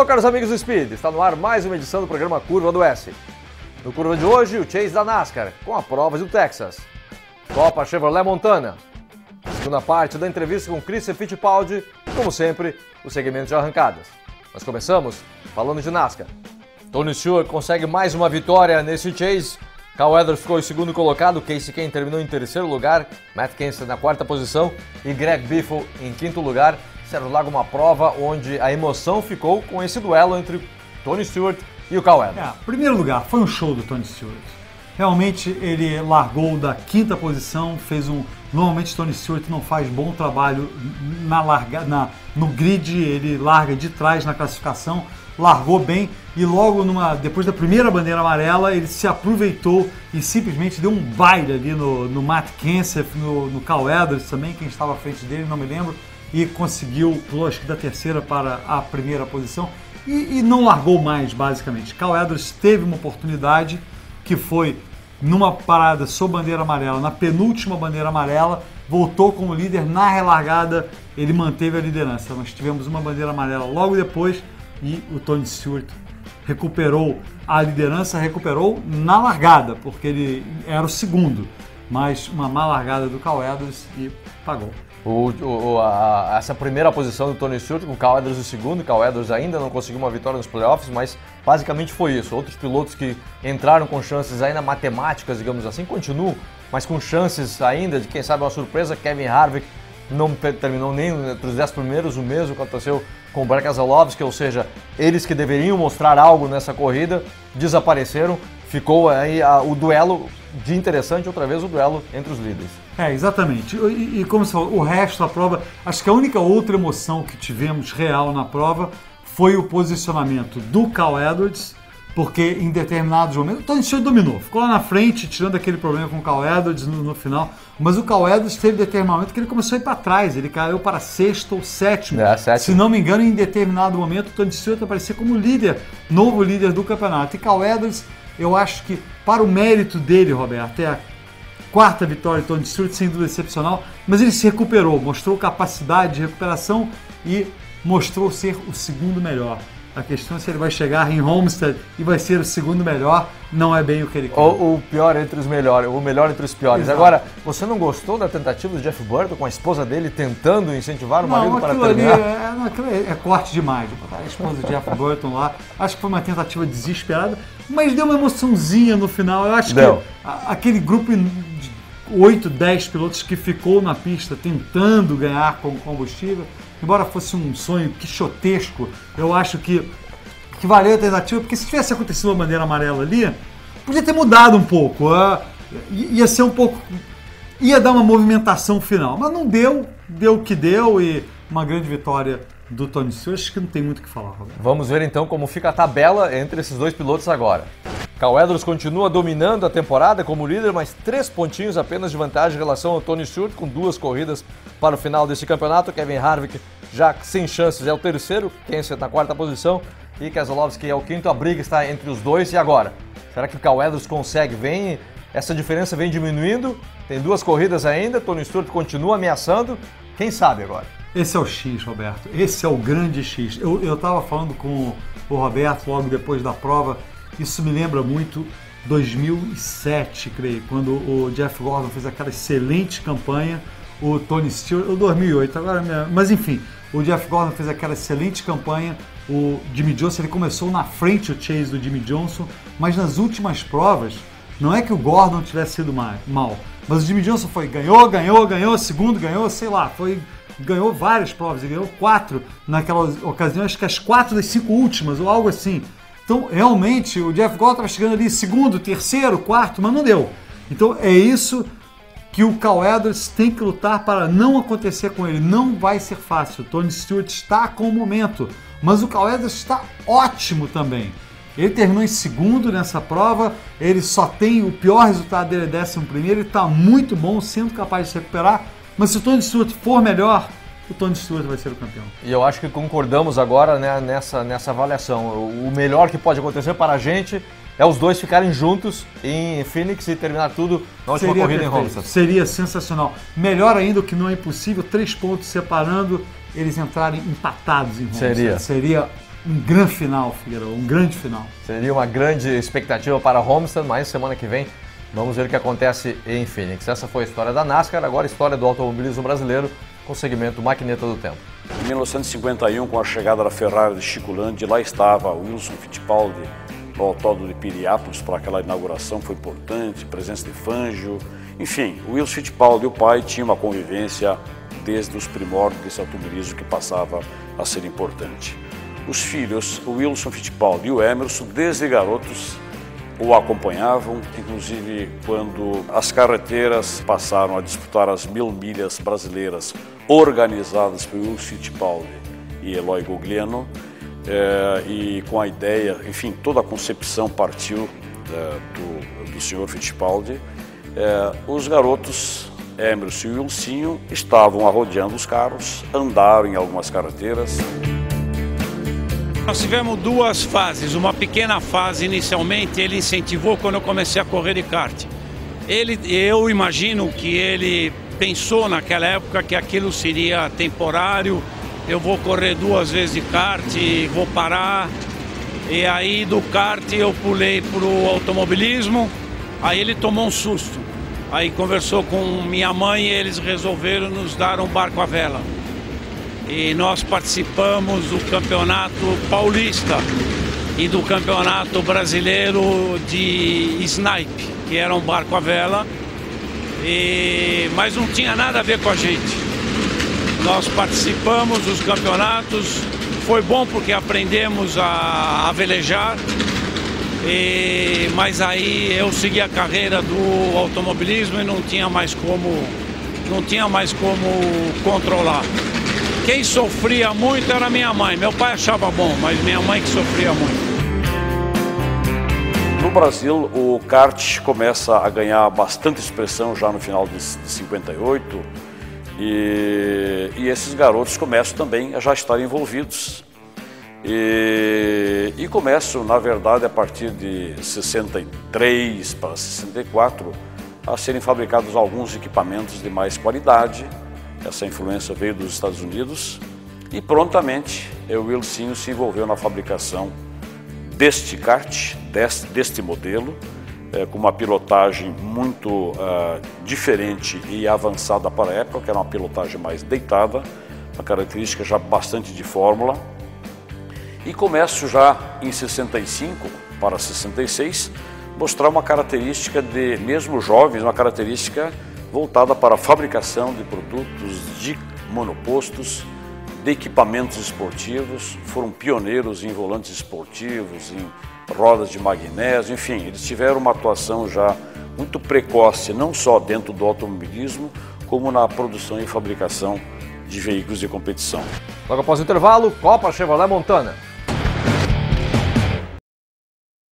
Alô, caros amigos do Speed, está no ar mais uma edição do programa Curva do S. No Curva de hoje, o Chase da NASCAR, com a prova do Texas. Copa Chevrolet Montana. Segunda parte da entrevista com Christian Fittipaldi e, como sempre, o segmento de arrancadas. Nós começamos falando de NASCAR. Tony Stewart consegue mais uma vitória nesse Chase. Cal Edwards ficou em segundo colocado, Casey Kahne terminou em terceiro lugar, Matt Kenseth na quarta posição e Greg Biffle em quinto lugar. Será logo uma prova onde a emoção ficou com esse duelo entre Tony Stewart e o Cal Edwards. Primeiro lugar, foi um show do Tony Stewart. Realmente ele largou da quinta posição, Normalmente Tony Stewart não faz bom trabalho no grid, ele larga de trás na classificação, largou bem e logo depois da primeira bandeira amarela ele se aproveitou e simplesmente deu um baile ali no Matt Kenseth, no Cal Edwards também, quem estava à frente dele, não me lembro, e conseguiu, acho que da terceira para a primeira posição e não largou mais basicamente. Cal Edwards teve uma oportunidade que foi numa parada sob bandeira amarela, na penúltima bandeira amarela, voltou como líder, na relargada ele manteve a liderança. Nós tivemos uma bandeira amarela logo depois e o Tony Stewart recuperou a liderança, recuperou na largada, porque ele era o segundo, mas uma má largada do Cal Edwards e pagou. Essa primeira posição do Tony Stewart com o Cal Edwards em segundo, o Cal Edwards ainda não conseguiu uma vitória nos playoffs, mas basicamente foi isso. Outros pilotos que entraram com chances ainda matemáticas, digamos assim, continuam, mas com chances ainda de, quem sabe, uma surpresa. Kevin Harvick não terminou nem entre os 10 primeiros, o mesmo que aconteceu com o Brad Keselowski, ou seja, eles que deveriam mostrar algo nessa corrida, desapareceram. Ficou aí o duelo de interessante, outra vez o duelo entre os líderes. Exatamente. E como você falou, o resto da prova, acho que a única outra emoção que tivemos real na prova foi o posicionamento do Cal Edwards, porque em determinados momentos o Tony Stewart dominou, ficou lá na frente, tirando aquele problema com o Cal Edwards no final, mas o Cal Edwards teve determinado momento que ele começou a ir para trás, ele caiu para sexto ou sétimo. Se não me engano, em determinado momento o Tony Stewart aparecia como líder, novo líder do campeonato. E Cal Edwards, eu acho que para o mérito dele, Roberto, é a quarta vitória de Tony Stewart, sem dúvida excepcional, mas ele se recuperou, mostrou capacidade de recuperação e mostrou ser o segundo melhor. A questão é se ele vai chegar em Homestead e vai ser o segundo melhor, não é bem o que ele quer. Ou o pior entre os melhores, o melhor entre os piores. Exato. Agora, você não gostou da tentativa do Jeff Burton com a esposa dele tentando incentivar o marido para terminar? Aquilo é corte demais. A esposa do Jeff Burton lá, acho que foi uma tentativa desesperada, mas deu uma emoçãozinha no final. Eu acho que aquele grupo de 8, 10 pilotos que ficou na pista tentando ganhar com combustível, embora fosse um sonho quixotesco, eu acho que valeu a tentativa, porque se tivesse acontecido uma bandeira amarela ali, podia ter mudado um pouco, ia ser um pouco, ia dar uma movimentação final, mas não deu o que deu e uma grande vitória do Tony Stewart. Acho que não tem muito o que falar, Roberto. Vamos ver então como fica a tabela entre esses dois pilotos agora. Cal Edwards continua dominando a temporada como líder, mas 3 pontinhos apenas de vantagem em relação ao Tony Stewart, com 2 corridas para o final desse campeonato. Kevin Harvick, já sem chances, é o terceiro, Kenseth na quarta posição e Keselowski é o quinto. A briga está entre os dois. E agora? Será que o Cal Edwards consegue? Essa diferença vem diminuindo, tem 2 corridas ainda, Tony Stewart continua ameaçando. Quem sabe agora? Esse é o X, Roberto. Esse é o grande X. Eu estava falando com o Roberto logo depois da prova. Isso me lembra muito 2007, creio, quando o Jeff Gordon fez aquela excelente campanha, o Tony Stewart, ou 2008, agora, mas enfim, o Jeff Gordon fez aquela excelente campanha, o Jimmie Johnson, ele começou na frente o Chase do Jimmie Johnson, mas nas últimas provas, não é que o Gordon tivesse sido mal, mas o Jimmie Johnson ganhou, segundo ganhou, sei lá, ganhou várias provas, ele ganhou 4 naquela ocasião, acho que as 4 das 5 últimas, ou algo assim. Então, realmente, o Jeff Gordon estava chegando ali segundo, terceiro, quarto, mas não deu. Então, é isso que o Cal Edwards tem que lutar para não acontecer com ele. Não vai ser fácil. O Tony Stewart está com o momento, mas o Cal Edwards está ótimo também. Ele terminou em segundo nessa prova, ele só tem o pior resultado dele é 11º, ele está muito bom, sendo capaz de se recuperar, mas se o Tony Stewart for melhor, o Tony Stewart vai ser o campeão. E eu acho que concordamos agora, né, nessa avaliação. O melhor que pode acontecer para a gente é os dois ficarem juntos em Phoenix e terminar tudo na última corrida em Homestead. Seria sensacional. Melhor ainda, o que não é impossível, 3 pontos separando, eles entrarem empatados em Homestead. Seria um grande final, Figueiredo, um grande final. Seria uma grande expectativa para a Homestead, mas semana que vem vamos ver o que acontece em Phoenix. Essa foi a história da NASCAR, agora a história do automobilismo brasileiro com o segmento Maquineta do Tempo. Em 1951, com a chegada da Ferrari de Chico Landi, lá estava Wilson Fittipaldi no Autódromo de Piriápolis para aquela inauguração, foi importante, presença de Fangio. Enfim, o Wilson Fittipaldi e o pai tinham uma convivência desde os primórdios desse automobilismo que passava a ser importante. Os filhos, o Wilson Fittipaldi e o Emerson, desde garotos, o acompanhavam, inclusive quando as carreteiras passaram a disputar as 1000 milhas brasileiras organizadas por Wilson Fittipaldi e Eloy Guglielmo, e com a ideia, enfim, toda a concepção partiu do senhor Fittipaldi. Os garotos Emerson e Wilsinho estavam arrodeando os carros, andaram em algumas carreteiras. Nós tivemos duas fases, uma pequena fase inicialmente, ele incentivou quando eu comecei a correr de kart. Eu imagino que ele pensou naquela época que aquilo seria temporário, eu vou correr 2 vezes de kart, vou parar, e aí do kart eu pulei para o automobilismo, aí ele tomou um susto, aí conversou com minha mãe e eles resolveram nos dar um barco à vela. E nós participamos do campeonato paulista e do campeonato brasileiro de snipe, que era um barco à vela, mas não tinha nada a ver com a gente. Nós participamos dos campeonatos, foi bom porque aprendemos a velejar, mas aí eu segui a carreira do automobilismo e não tinha mais como controlar. Quem sofria muito era minha mãe. Meu pai achava bom, mas minha mãe que sofria muito. No Brasil, o kart começa a ganhar bastante expressão já no final de 58 e esses garotos começam também a já estar envolvidos. E começam, na verdade, a partir de 63 para 64, a serem fabricados alguns equipamentos de mais qualidade. Essa influência veio dos Estados Unidos e prontamente o Wilsinho se envolveu na fabricação deste kart, deste modelo, com uma pilotagem muito diferente e avançada para a época, que era uma pilotagem mais deitada, uma característica já bastante de fórmula. E começo já em 65 para 66 mostrar uma característica de, mesmo jovens, uma característica voltada para a fabricação de produtos de monopostos, de equipamentos esportivos, foram pioneiros em volantes esportivos, em rodas de magnésio, enfim, eles tiveram uma atuação já muito precoce, não só dentro do automobilismo, como na produção e fabricação de veículos de competição. Logo após o intervalo, Copa Chevrolet Montana.